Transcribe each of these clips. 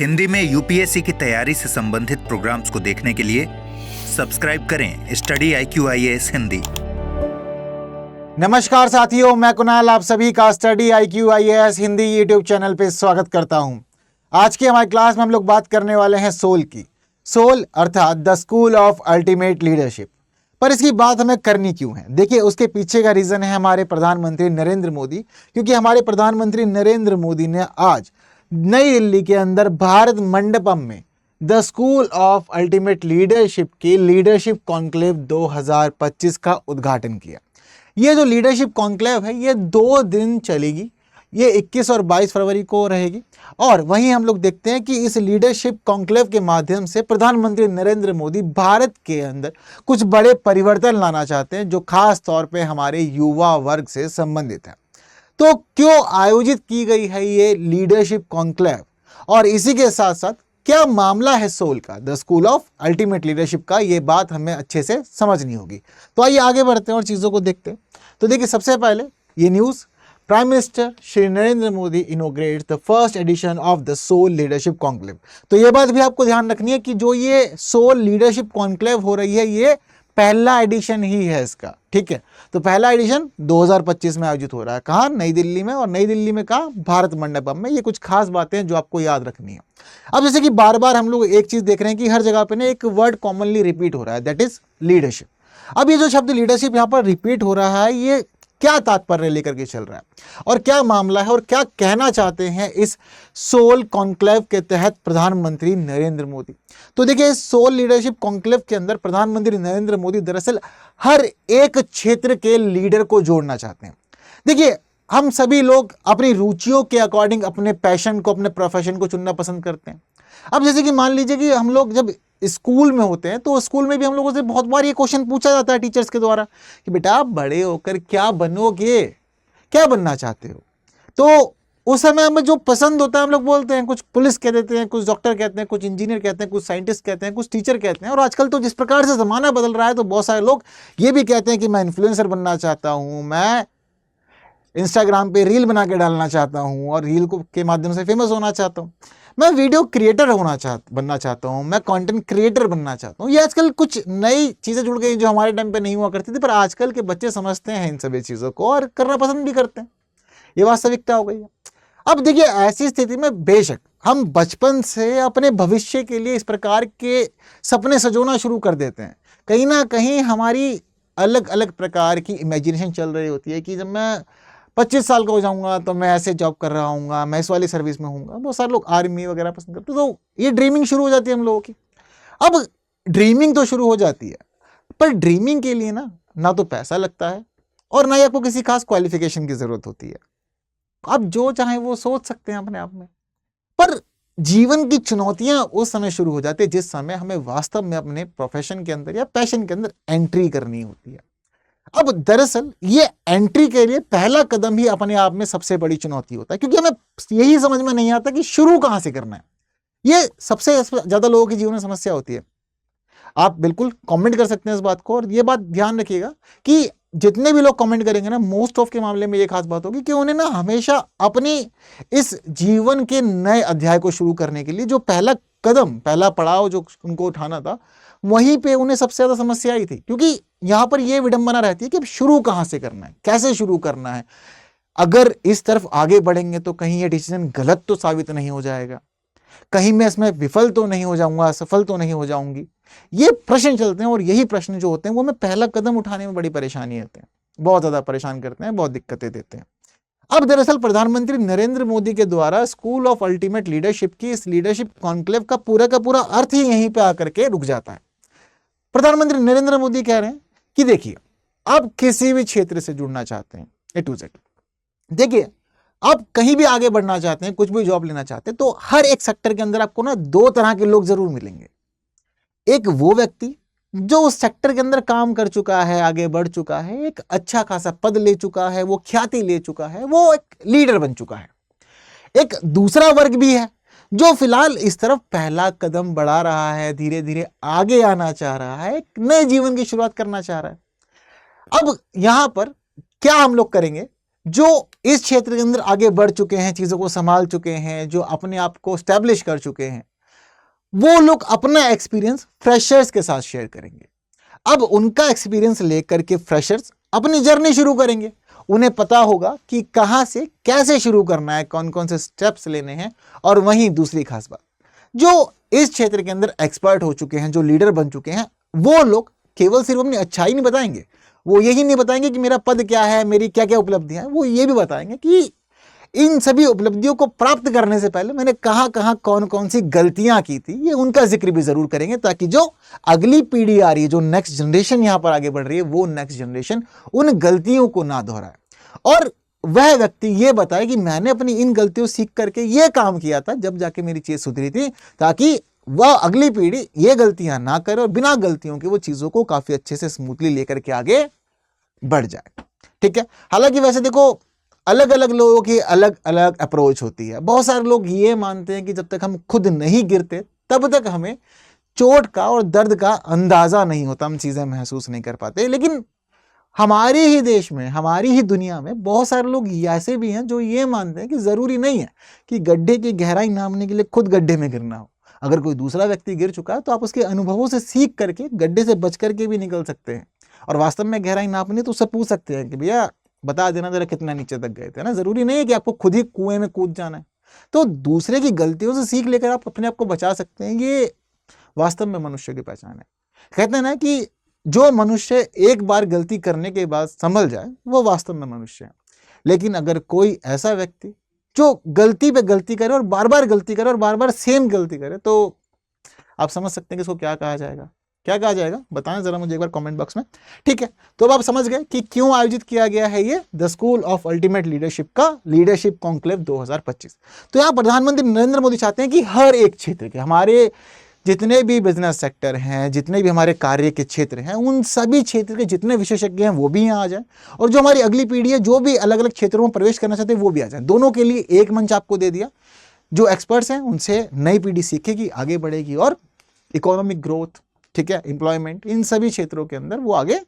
हिंदी में यूपीएससी की तैयारी से संबंधित प्रोग्राम्स को देखने के लिए सब्सक्राइब करें स्टडी IQ-IAS हिंदी। नमस्कार साथियों, मैं कुणाल आप सभी का study IQ-IAS Hindi YouTube channel पे स्वागत करता हूं। आज की हमारी क्लास में हम लोग बात करने वाले हैं सोल की। सोल अर्थात the school of ultimate leadership. पर इसकी बात हमें करनी क्यों है? देखिए, उसके पीछे का रीजन है हमारे प्रधानमंत्री नरेंद्र मोदी, क्योंकि हमारे प्रधानमंत्री नरेंद्र मोदी ने आज नई दिल्ली के अंदर भारत मंडपम में the school of ultimate leadership के लीडरशिप कॉन्क्लेव 2025 का उद्घाटन किया। ये जो लीडरशिप कॉन्क्लेव है ये 2 दिन चलेगी, ये 21 और 22 फरवरी को रहेगी। और वहीं हम लोग देखते हैं कि इस लीडरशिप कॉन्क्लेव के माध्यम से प्रधानमंत्री नरेंद्र मोदी भारत के अंदर कुछ बड़े परिवर्तन लाना चाहते हैं, जो खास तौर पे हमारे युवा वर्ग से संबंधित है। तो क्यों आयोजित की गई है ये लीडरशिप कॉन्क्लेव, और इसी के साथ साथ क्या मामला है सोल का, the school of ultimate leadership का, ये बात हमें अच्छे से समझनी होगी। तो आइए आगे बढ़ते हैं और चीज़ों को देखते हैं। तो देखिए, सबसे पहले ये news, prime minister Shri Narendra Modi inaugurates the first edition of the SOUL leadership conclave. तो ये बात भी आपको ध्यान रखनी है कि जो ये सोल लीडरशिप कॉन्क्लेव हो रही है ये पहला एडिशन ही है इसका, ठीक है। तो पहला एडिशन 2025 में आयोजित हो रहा है। कहाँ? नई दिल्ली में। और नई दिल्ली में कहाँ? भारत मंडपम में। ये कुछ खास बातें हैं जो आपको याद रखनी है। अब जैसे कि बार बार हम लोग एक चीज देख रहे हैं कि हर जगह पे ना एक वर्ड कॉमनली रिपीट हो रहा है, दैट इज लीडरशिप। अब ये जो शब्द लीडरशिप यहाँ पर रिपीट हो रहा है, ये क्या तात्पर्य लेकर के चल रहा है और क्या मामला है और क्या कहना चाहते हैं इस सोल कॉन्क्लेव के तहत प्रधानमंत्री नरेंद्र मोदी? तो देखिए, इस सोल लीडरशिप कॉन्क्लेव के अंदर प्रधानमंत्री नरेंद्र मोदी दरअसल हर एक क्षेत्र के लीडर को जोड़ना चाहते हैं। देखिए, हम सभी लोग अपनी रुचियों के अकॉर्डिंग अपने पैशन को, अपने प्रोफेशन को चुनना पसंद करते हैं। अब जैसे कि मान लीजिए कि हम लोग जब स्कूल में होते हैं तो स्कूल में भी हम लोगों से बहुत बार ये क्वेश्चन पूछा जाता है टीचर्स के द्वारा कि बेटा आप बड़े होकर क्या बनोगे, क्या बनना चाहते हो? तो उस समय हमें जो पसंद होता है हम लोग बोलते हैं, कुछ पुलिस कह देते हैं, कुछ डॉक्टर कहते हैं, कुछ इंजीनियर कहते हैं, कुछ साइंटिस्ट कहते हैं, कुछ टीचर कहते हैं। और आजकल तो जिस प्रकार से ज़माना बदल रहा है तो बहुत सारे लोग ये भी कहते हैं कि मैं इन्फ्लुएंसर बनना चाहता हूँ, मैं इंस्टाग्राम पे रील बना के डालना चाहता हूँ और रील को के माध्यम से फेमस होना चाहता हूँ, मैं वीडियो क्रिएटर बनना चाहता हूँ, मैं कंटेंट क्रिएटर बनना चाहता हूँ। ये आजकल कुछ नई चीज़ें जुड़ गई जो हमारे टाइम पे नहीं हुआ करती थी, पर आजकल के बच्चे समझते हैं इन सभी चीज़ों को और करना पसंद भी करते हैं। ये वास्तविकता हो गई है। अब देखिए, ऐसी स्थिति में बेशक हम बचपन से अपने भविष्य के लिए इस प्रकार के सपने सजोना शुरू कर देते हैं। कहीं ना कहीं हमारी अलग अलग प्रकार की इमेजिनेशन चल रही होती है कि जब मैं 25 साल का हो जाऊंगा तो मैं ऐसे जॉब कर रहा हूँगा, मैं इस वाली सर्विस में हूँगा। बहुत सारे लोग आर्मी वगैरह पसंद करते हैं। तो ये ड्रीमिंग शुरू हो जाती है हम लोगों की। अब ड्रीमिंग तो शुरू हो जाती है, पर ड्रीमिंग के लिए ना तो पैसा लगता है और ना ही आपको किसी खास क्वालिफिकेशन की जरूरत होती है। आप जो चाहें वो सोच सकते हैं अपने आप में, पर जीवन की चुनौतियां उस समय शुरू हो जाती है जिस समय हमें वास्तव में अपने प्रोफेशन के अंदर या पैशन के अंदर एंट्री करनी होती है। अब दरअसल ये एंट्री के लिए पहला कदम ही अपने आप में सबसे बड़ी चुनौती होता है, क्योंकि हमें यही समझ में नहीं आता कि शुरू कहां से करना है। ये सबसे ज्यादा लोगों के जीवन में समस्या होती है। आप बिल्कुल कमेंट कर सकते हैं इस बात को, और ये बात ध्यान रखिएगा कि जितने भी लोग कमेंट करेंगे ना, मोस्ट ऑफ के मामले में ये खास बात होगी कि उन्हें ना हमेशा अपनी इस जीवन के नए अध्याय को शुरू करने के लिए जो पहला कदम, पहला पड़ाव जो उनको उठाना था, वहीं पे उन्हें सबसे ज्यादा समस्या आई थी। क्योंकि यहां पर यह विडंबना रहती है कि अब शुरू कहां से करना है, कैसे शुरू करना है। अगर इस तरफ आगे बढ़ेंगे तो कहीं ये डिसीजन गलत तो साबित नहीं हो जाएगा, कहीं मैं इसमें विफल तो नहीं हो जाऊंगा, असफल तो नहीं हो जाऊंगी। ये प्रश्न चलते हैं और यही प्रश्न जो होते हैं वो हमें पहला कदम उठाने में बड़ी परेशानी होते हैं, बहुत ज्यादा परेशान करते हैं, बहुत दिक्कतें देते हैं। अब दरअसल प्रधानमंत्री नरेंद्र मोदी के द्वारा स्कूल ऑफ अल्टीमेट लीडरशिप की इस लीडरशिप कॉन्क्लेव का पूरा अर्थ ही यहीं पे आकर के रुक जाता है। प्रधानमंत्री नरेंद्र मोदी कह रहे हैं कि देखिए, आप किसी भी क्षेत्र से जुड़ना चाहते हैं A to Z, देखिए आप कहीं भी आगे बढ़ना चाहते हैं, कुछ भी जॉब लेना चाहते हैं, तो हर एक सेक्टर के अंदर आपको ना 2 तरह के लोग जरूर मिलेंगे। एक वो व्यक्ति जो उस सेक्टर के अंदर काम कर चुका है, आगे बढ़ चुका है, एक अच्छा खासा पद ले चुका है, वो ख्याति ले चुका है, वो एक लीडर बन चुका है। एक दूसरा वर्ग भी है जो फिलहाल इस तरफ पहला कदम बढ़ा रहा है, धीरे धीरे आगे आना चाह रहा है, एक नए जीवन की शुरुआत करना चाह रहा है। अब यहां पर क्या हम लोग करेंगे? जो इस क्षेत्र के अंदर आगे बढ़ चुके हैं, चीजों को संभाल चुके हैं, जो अपने आप को स्टैब्लिश कर चुके हैं, वो लोग अपना एक्सपीरियंस फ्रेशर्स के साथ शेयर करेंगे। अब उनका एक्सपीरियंस लेकर के फ्रेशर्स अपनी जर्नी शुरू करेंगे। उन्हें पता होगा कि कहां से कैसे शुरू करना है, कौन कौन से स्टेप्स लेने हैं। और वहीं दूसरी खास बात, जो इस क्षेत्र के अंदर एक्सपर्ट हो चुके हैं, जो लीडर बन चुके हैं, वो लोग केवल सिर्फ अपनी अच्छाई नहीं बताएंगे, वो यही नहीं बताएंगे कि मेरा पद क्या है, मेरी क्या क्या उपलब्धियां हैं, वो ये भी बताएंगे कि इन सभी उपलब्धियों को प्राप्त करने से पहले मैंने कहां कहां कौन कौन सी गलतियां की थी, ये उनका जिक्र भी जरूर करेंगे, ताकि जो अगली पीढ़ी आ रही है, जो नेक्स्ट जनरेशन यहां पर आगे बढ़ रही है, वो नेक्स्ट जनरेशन उन गलतियों को ना दोहराए और वह व्यक्ति ये बताए कि मैंने अपनी इन गलतियों सीख करके ये काम किया था, जब जाके मेरी चीज सुधरी थी, ताकि वह अगली पीढ़ी ये गलतियां ना करे और बिना गलतियों के वो चीजों को काफी अच्छे से स्मूथली लेकर के आगे बढ़ जाए। ठीक है। हालांकि वैसे देखो, अलग अलग लोगों की अलग अलग अप्रोच होती है। बहुत सारे लोग ये मानते हैं कि जब तक हम खुद नहीं गिरते तब तक हमें चोट का और दर्द का अंदाजा नहीं होता, हम चीजें महसूस नहीं कर पाते। लेकिन हमारे ही देश में, हमारी ही दुनिया में बहुत सारे लोग ऐसे भी हैं जो ये मानते हैं कि जरूरी नहीं है कि गड्ढे की गहराई नापने के लिए खुद गड्ढे में गिरना हो। अगर कोई दूसरा व्यक्ति गिर चुका है तो आप उसके अनुभवों से सीख करके गड्ढे से बच करके भी निकल सकते हैं। और वास्तव में गहराई नापनी तो उससे पूछ सकते हैं कि भैया बता देना जरा कितना नीचे तक गए थे ना। जरूरी नहीं है कि आपको खुद ही कुएं में कूद जाना है। तो दूसरे की गलतियों से सीख लेकर आप अपने आप को बचा सकते हैं। ये वास्तव में मनुष्य की पहचान है। कहते हैं ना कि जो मनुष्य एक बार गलती करने के बाद संभल जाए वो वास्तव में मनुष्य है। लेकिन अगर कोई ऐसा व्यक्ति जो गलती पे गलती करे और बार बार गलती करे और बार बार सेम गलती करे, तो आप समझ सकते हैं कि इसको क्या कहा जाएगा। क्या कहा जाएगा बताएं जरा मुझे एक बार कमेंट बॉक्स में। ठीक है, तो अब आप समझ गए कि क्यों आयोजित किया गया है ये the school of ultimate leadership का लीडरशिप कॉन्क्लेव 2025। तो यहाँ प्रधानमंत्री नरेंद्र मोदी चाहते हैं कि हर एक क्षेत्र के, हमारे जितने भी बिजनेस सेक्टर हैं, जितने भी हमारे कार्य के क्षेत्र हैं, उन सभी क्षेत्र के जितने विशेषज्ञ हैं वो भी यहाँ आ जाएं, और जो हमारी अगली पीढ़ी है जो भी अलग अलग क्षेत्रों में प्रवेश करना चाहते हैं वो भी आ जाए। दोनों के लिए एक मंच आपको दे दिया। जो एक्सपर्ट्स हैं उनसे नई पीढ़ी सीखेगी, आगे बढ़ेगी और इकोनॉमिक ग्रोथ, ठीक है, एम्प्लॉयमेंट, इन सभी क्षेत्रों के अंदर वो आगे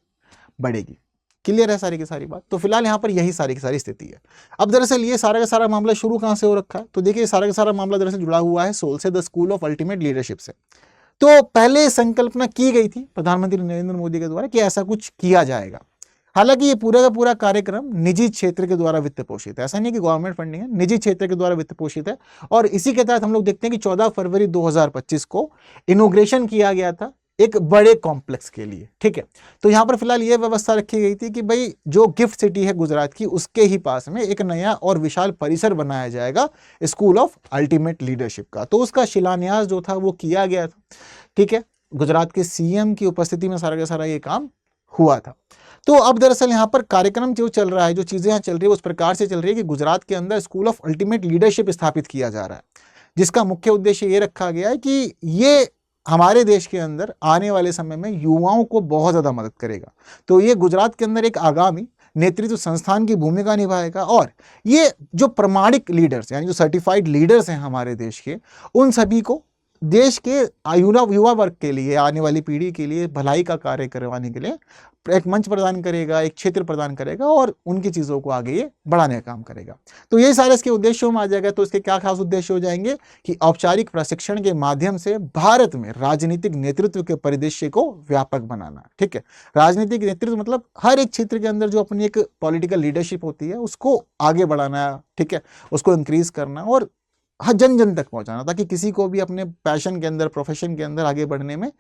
बढ़ेगी। क्लियर है सारी की सारी बात। तो फिलहाल यहाँ पर यही सारी की सारी स्थिति है। अब दरअसल ये सारा का सारा मामला शुरू कहाँ से हो रखा है, तो देखिए सारा का सारा मामला दरअसल जुड़ा हुआ है सोल से, the school of ultimate leadership से। तो पहले संकल्पना की गई थी प्रधानमंत्री नरेंद्र मोदी के द्वारा कि ऐसा कुछ किया जाएगा। हालांकि ये पूरा का पूरा कार्यक्रम निजी क्षेत्र के द्वारा वित्त पोषित है, ऐसा नहीं कि गवर्नमेंट फंडिंग है, निजी क्षेत्र के द्वारा वित्त पोषित है। और इसी के तहत हम लोग देखते हैं कि 14 फरवरी 2025 को इनॉग्रेशन किया गया था एक बड़े कॉम्प्लेक्स के लिए। ठीक है, तो यहाँ पर फिलहाल ये व्यवस्था रखी गई थी कि भाई जो गिफ्ट सिटी है गुजरात की, उसके ही पास में एक नया और विशाल परिसर बनाया जाएगा स्कूल ऑफ अल्टीमेट लीडरशिप का। तो उसका शिलान्यास जो था वो किया गया था। ठीक है, गुजरात के सीएम की उपस्थिति में सारा का सारा ये काम हुआ था। तो अब दरअसल यहाँ पर कार्यक्रम जो चल रहा है, जो चीजें यहाँ चल रही है उस प्रकार से चल रही है कि गुजरात के अंदर स्कूल ऑफ अल्टीमेट लीडरशिप स्थापित किया जा रहा है, जिसका मुख्य उद्देश्य ये रखा गया है कि ये हमारे देश के अंदर आने वाले समय में युवाओं को बहुत ज्यादा मदद करेगा। तो ये गुजरात के अंदर एक आगामी नेतृत्व संस्थान की भूमिका निभाएगा और ये जो प्रमाणिक लीडर्स यानी जो सर्टिफाइड लीडर्स हैं हमारे देश के, उन सभी को देश के युवा वर्ग के लिए, आने वाली पीढ़ी के लिए भलाई का कार्य करवाने के लिए एक मंच प्रदान करेगा, एक क्षेत्र प्रदान करेगा और उनकी चीज़ों को आगे ये बढ़ाने का काम करेगा। तो ये सारे इसके उद्देश्यों में आ जाएगा। तो इसके क्या खास उद्देश्य हो जाएंगे कि औपचारिक प्रशिक्षण के माध्यम से भारत में राजनीतिक नेतृत्व के परिदृश्य को व्यापक बनाना। ठीक है, राजनीतिक नेतृत्व मतलब हर एक क्षेत्र के अंदर जो अपनी एक पॉलिटिकल लीडरशिप होती है उसको आगे बढ़ाना, ठीक है, उसको इंक्रीज करना और जन जन तक पहुंचाना, ताकि किसी को भी अपने पैशन के अंदर, प्रोफेशन के अंदर आगे बढ़ने में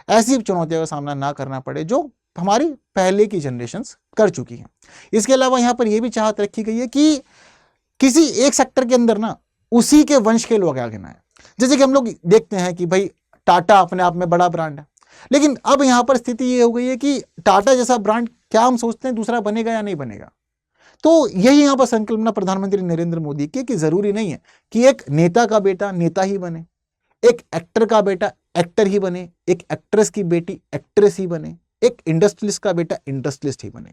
ऐसी चुनौतियों का सामना ना करना पड़े जो हमारी पहले की जनरेशन्स कर चुकी हैं। इसके अलावा यहाँ पर यह भी चाहत रखी गई है कि किसी एक सेक्टर के अंदर ना उसी के वंश के लोग आगे ना आए। जैसे कि हम लोग देखते हैं कि भाई टाटा अपने आप में बड़ा ब्रांड है, लेकिन अब यहाँ पर स्थिति ये हो गई है कि टाटा जैसा ब्रांड क्या हम सोचते हैं दूसरा बनेगा या नहीं बनेगा। तो यही यहाँ पर संकल्पना प्रधानमंत्री नरेंद्र मोदी की कि जरूरी नहीं है कि एक नेता का बेटा नेता ही बने, एक एक्टर का बेटा एक्टर ही बने, एक एक्ट्रेस की बेटी एक्ट्रेस ही बने, एक इंडस्ट्रियलिस्ट का बेटा इंडस्ट्रियलिस्ट ही बने।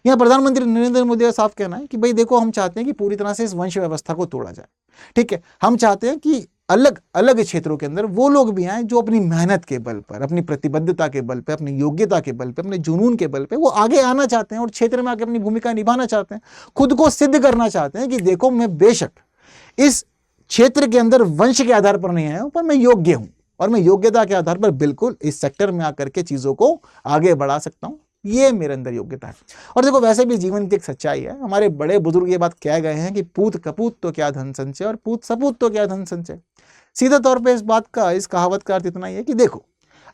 यहाँ प्रधानमंत्री नरेंद्र मोदी का साफ कहना है कि भाई देखो, हम चाहते हैं कि पूरी तरह से इस वंश व्यवस्था को तोड़ा जाए। ठीक है, हम चाहते हैं कि अलग अलग क्षेत्रों के अंदर वो लोग भी आए जो अपनी मेहनत के बल पर, अपनी प्रतिबद्धता के बल पर, अपनी योग्यता के बल पर, अपने जुनून के बल पर वो आगे आना चाहते हैं और क्षेत्र में आके अपनी भूमिका निभाना चाहते हैं, खुद को सिद्ध करना चाहते हैं कि देखो मैं बेशक इस क्षेत्र के अंदर वंश के आधार पर नहीं आया हूं, पर मैं योग्य हूं और मैं योग्यता के आधार पर बिल्कुल इस सेक्टर में आकर के चीजों को आगे बढ़ा सकता हूं, ये मेरे अंदर योग्यता है। और देखो वैसे भी जीवन की एक सच्चाई है, हमारे बड़े बुजुर्ग ये बात कह गए हैं कि पूत कपूत तो क्या धन संचय और पूत सपूत तो क्या धन संचय। सीधे तौर पे इस बात का, इस कहावत का अर्थ इतना ही है कि देखो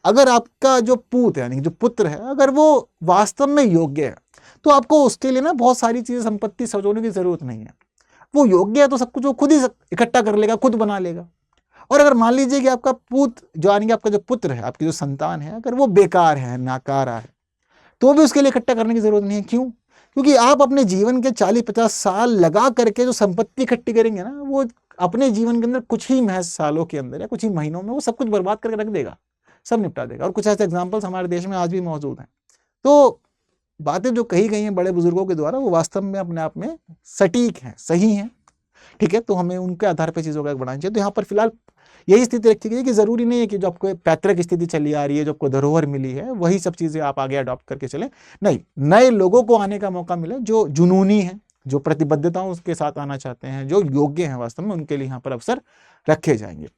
अगर आपका जो पूत है यानी जो पुत्र है अगर वो वास्तव में योग्य है तो आपको उसके लिए ना बहुत सारी चीजें संपत्ति सजोने की जरूरत नहीं है। वो योग्य है तो सब कुछ वो खुद ही इकट्ठा कर लेगा, खुद बना लेगा। और अगर मान लीजिए कि आपका पूत जो यानी कि आपका जो पुत्र है, आपकी जो संतान है, अगर वो बेकार है, नाकारा है, तो भी उसके लिए इकट्ठा करने की जरूरत नहीं है। क्यों? क्योंकि आप अपने जीवन के 40-50 साल लगा करके जो संपत्ति इकट्ठी करेंगे ना, वो अपने जीवन के अंदर कुछ ही महज सालों के अंदर या कुछ ही महीनों में वो सब कुछ बर्बाद करके रख देगा, सब निपटा देगा। और कुछ ऐसे एग्जाम्पल्स हमारे देश में आज भी मौजूद हैं। तो बातें जो कही गई हैं बड़े बुजुर्गों के द्वारा वो वास्तव में अपने आप में सटीक हैं, सही हैं, ठीक है। तो हमें उनके आधार पर चीजों का बढ़ाना चाहिए। तो यहाँ पर फिलहाल यही स्थिति रखी गई है कि जरूरी नहीं है कि जो आपको पैतृक स्थिति चली आ रही है, जो आपको धरोहर मिली है, वही सब चीजें आप आगे अडॉप्ट करके चले। नहीं, नए लोगों को आने का मौका मिले जो जुनूनी है, जो प्रतिबद्धताओं के साथ आना चाहते हैं, जो योग्य हैं वास्तव में, उनके लिए यहाँ पर अवसर रखे जाएंगे,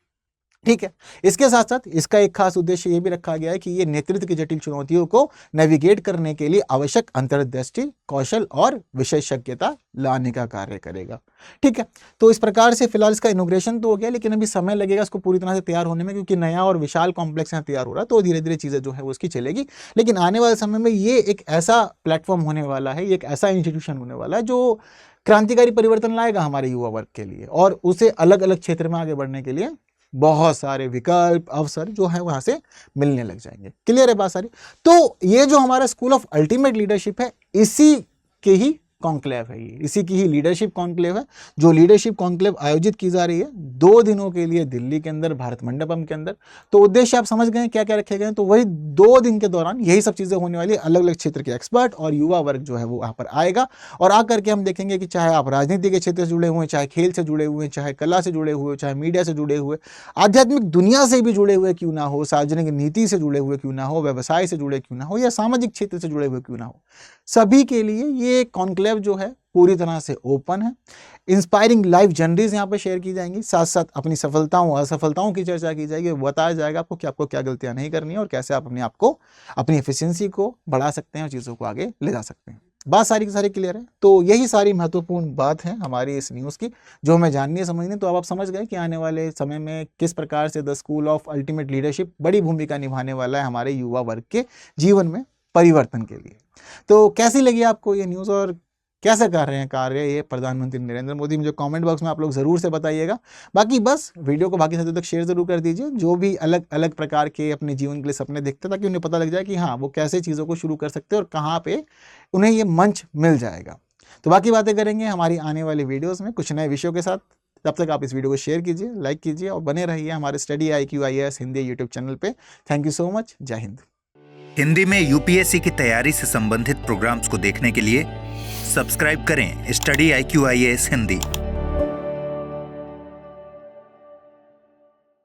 ठीक है। इसके साथ साथ इसका एक खास उद्देश्य ये भी रखा गया है कि ये नेतृत्व की जटिल चुनौतियों को नेविगेट करने के लिए आवश्यक अंतर्दृष्टि, कौशल और विशेषज्ञता लाने का कार्य करेगा, ठीक है। तो इस प्रकार से फिलहाल इसका इनॉग्रेशन तो हो गया, लेकिन अभी समय लगेगा इसको पूरी तरह से तैयार होने में, क्योंकि नया और विशाल कॉम्प्लेक्स यहाँ तैयार हो रहा है। तो धीरे धीरे चीजें जो है वो उसकी चलेगी। लेकिन आने वाले समय में ये एक ऐसा प्लेटफॉर्म होने वाला है, ये एक ऐसा इंस्टीट्यूशन होने वाला है जो क्रांतिकारी परिवर्तन लाएगा हमारे युवा वर्ग के लिए, और उसे अलग अलग क्षेत्र में आगे बढ़ने के लिए बहुत सारे विकल्प, अवसर जो है वहां से मिलने लग जाएंगे। क्लियर है बात सारी? तो ये जो हमारा स्कूल ऑफ अल्टीमेट लीडरशिप है, इसी के ही कॉन्क्लेव है, ये इसी की ही लीडरशिप कॉन्क्लेव है। जो लीडरशिप कॉन्क्लेव आयोजित की जा रही है 2 दिनों के लिए दिल्ली के अंदर, भारत मंडपम के अंदर। तो उद्देश्य आप समझ गए क्या क्या रखे गए। तो वही 2 दिन के दौरान यही सब चीजें होने वाली है। अलग अलग क्षेत्र के एक्सपर्ट और युवा वर्ग जो है वो यहाँ पर आएगा, और आकर के हम देखेंगे कि चाहे आप राजनीति के क्षेत्र से जुड़े हुए, चाहे खेल से जुड़े हुए, चाहे कला से जुड़े हुए, चाहे मीडिया से जुड़े हुए, आध्यात्मिक दुनिया से भी जुड़े हुए क्यों ना हो, सार्वजनिक नीति से जुड़े हुए क्यों ना हो, व्यवसाय से जुड़े क्यों ना हो, या सामाजिक क्षेत्र से जुड़े हुए क्यों ना हो, सभी के लिए ये कॉन्क्लेव जो है पूरी तरह से ओपन है। इंस्पायरिंग लाइफ जर्नीज यहाँ पे शेयर की जाएंगी, साथ साथ अपनी सफलताओं असफलताओं की चर्चा की जाएगी, बताया जाएगा आपको कि आपको क्या गलतियां नहीं करनी है और कैसे आप अपने आप को, अपनी एफिशिएंसी को बढ़ा सकते हैं और चीज़ों को आगे ले जा सकते हैं। बात सारी की सारी क्लियर है। तो यही सारी महत्वपूर्ण बात है हमारी इस न्यूज़ की जो हमें जाननी है, समझनी। तो अब आप समझ गए कि आने वाले समय में किस प्रकार से the school of ultimate leadership बड़ी भूमिका निभाने वाला है हमारे युवा वर्ग के जीवन में परिवर्तन के लिए। तो कैसी लगी आपको ये न्यूज़ और कैसे कर रहे हैं कार्य ये प्रधानमंत्री नरेंद्र मोदी, मुझे कमेंट बॉक्स में आप लोग जरूर से बताइएगा। बाकी बस वीडियो को बाकी साथियों तक शेयर जरूर कर दीजिए जो भी अलग अलग प्रकार के अपने जीवन के लिए सपने देखते हैं, ताकि उन्हें पता लग जाए कि हाँ वो कैसे चीज़ों को शुरू कर सकते हैं और कहाँ पे उन्हें ये मंच मिल जाएगा। तो बाकी बातें करेंगे हमारी आने वाली वीडियोज़ में कुछ नए विषयों के साथ। तब तक आप इस वीडियो को शेयर कीजिए, लाइक कीजिए और बने रहिए हमारे study IQ IAS Hindi YouTube channel पे। Thank you so much. जय हिंद। हिंदी में UPSC की तैयारी से संबंधित प्रोग्राम्स को देखने के लिए सब्सक्राइब करें स्टडी IQ IAS हिंदी।